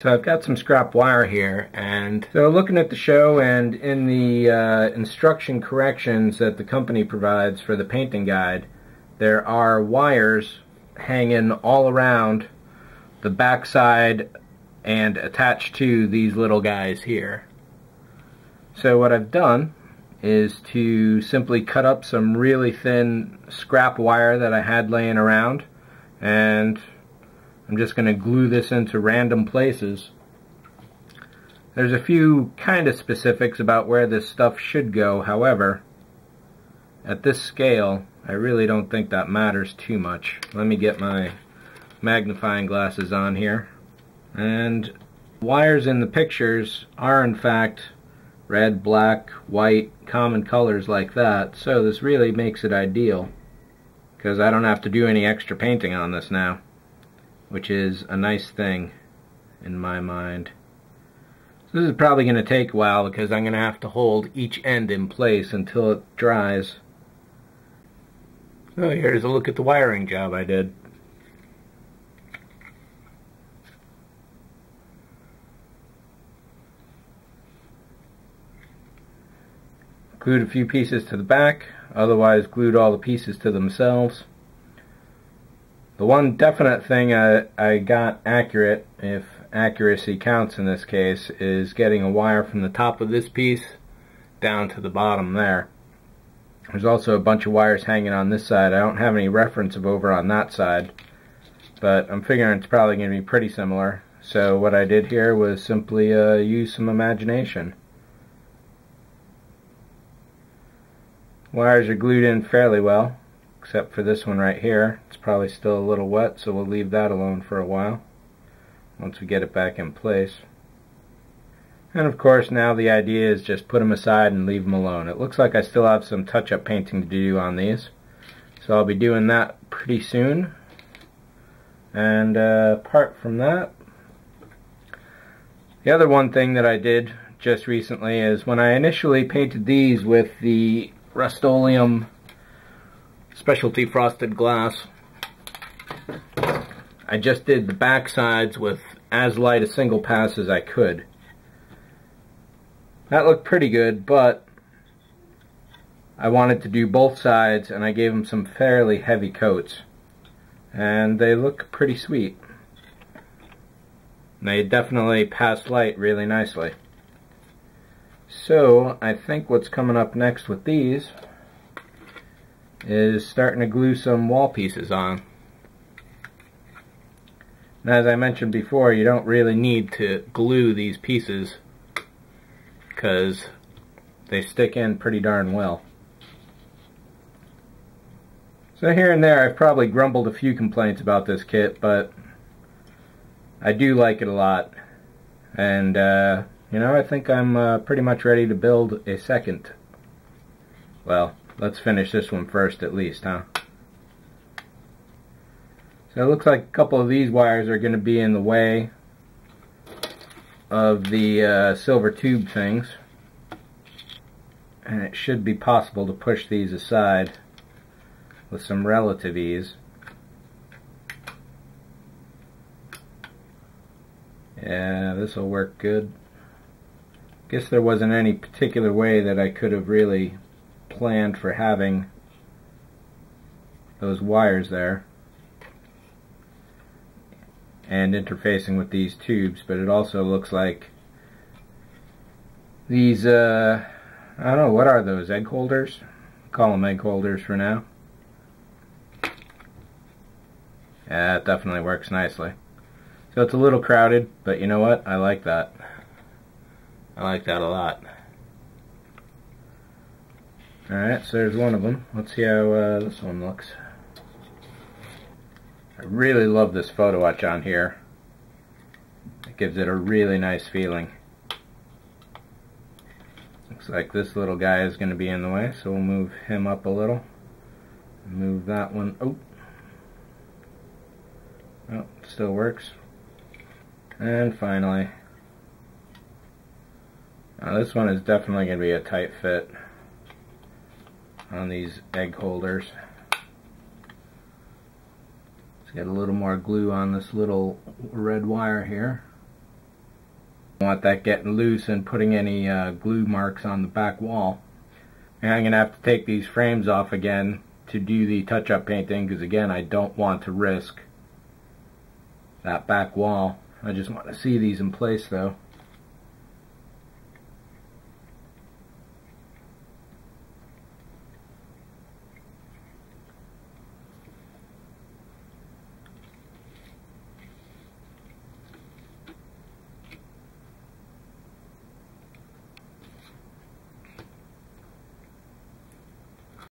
So I've got some scrap wire here, and so looking at the show and in the instruction corrections that the company provides for the painting guide, there are wires hanging all around the backside and attached to these little guys here. So what I've done is to simply cut up some really thin scrap wire that I had laying around, and I'm just going to glue this into random places. There's a few kind of specifics about where this stuff should go, however, at this scale, I really don't think that matters too much. Let me get my magnifying glasses on here. And wires in the pictures are in fact red, black, white, common colors like that, so this really makes it ideal, because I don't have to do any extra painting on this now, which is a nice thing in my mind. So this is probably going to take a while because I'm going to have to hold each end in place until it dries. So here's a look at the wiring job I did. Glued a few pieces to the back, otherwise glued all the pieces to themselves. The one definite thing I got accurate, if accuracy counts in this case, is getting a wire from the top of this piece down to the bottom there. There's also a bunch of wires hanging on this side. I don't have any reference of over on that side, but I'm figuring it's probably going to be pretty similar. So what I did here was simply use some imagination. Wires are glued in fairly well, except for this one right here. It's probably still a little wet, so we'll leave that alone for a while once we get it back in place. And of course now the idea is just put them aside and leave them alone. It looks like I still have some touch-up painting to do on these, so I'll be doing that pretty soon. And apart from that, the other one thing that I did just recently is when I initially painted these with the Rust-Oleum specialty frosted glass, I just did the back sides with as light a single pass as I could. That looked pretty good, but I wanted to do both sides and I gave them some fairly heavy coats, and they look pretty sweet. They definitely pass light really nicely. So I think what's coming up next with these is starting to glue some wall pieces on. And as I mentioned before, you don't really need to glue these pieces because they stick in pretty darn well. So here and there I've probably grumbled a few complaints about this kit, but I do like it a lot. And you know, I think I'm pretty much ready to build a second. Well, let's finish this one first at least, huh? So it looks like a couple of these wires are going to be in the way of the silver tube things. And it should be possible to push these aside with some relative ease. Yeah, this will work good. Guess there wasn't any particular way that I could have really planned for having those wires there and interfacing with these tubes, but it also looks like these, I don't know, what are those, egg holders? Call them egg holders for now. Yeah, it definitely works nicely. So it's a little crowded, but you know what? I like that. I like that a lot. Alright, so there's one of them. Let's see how this one looks. I really love this photo etch on here. It gives it a really nice feeling. Looks like this little guy is going to be in the way, so we'll move him up a little. Move that one. Oh, it still works. And finally, now this one is definitely going to be a tight fit on these egg holders. Let's get a little more glue on this little red wire here. I don't want that getting loose and putting any glue marks on the back wall. And I'm going to have to take these frames off again to do the touch-up painting, because again, I don't want to risk that back wall. I just want to see these in place though.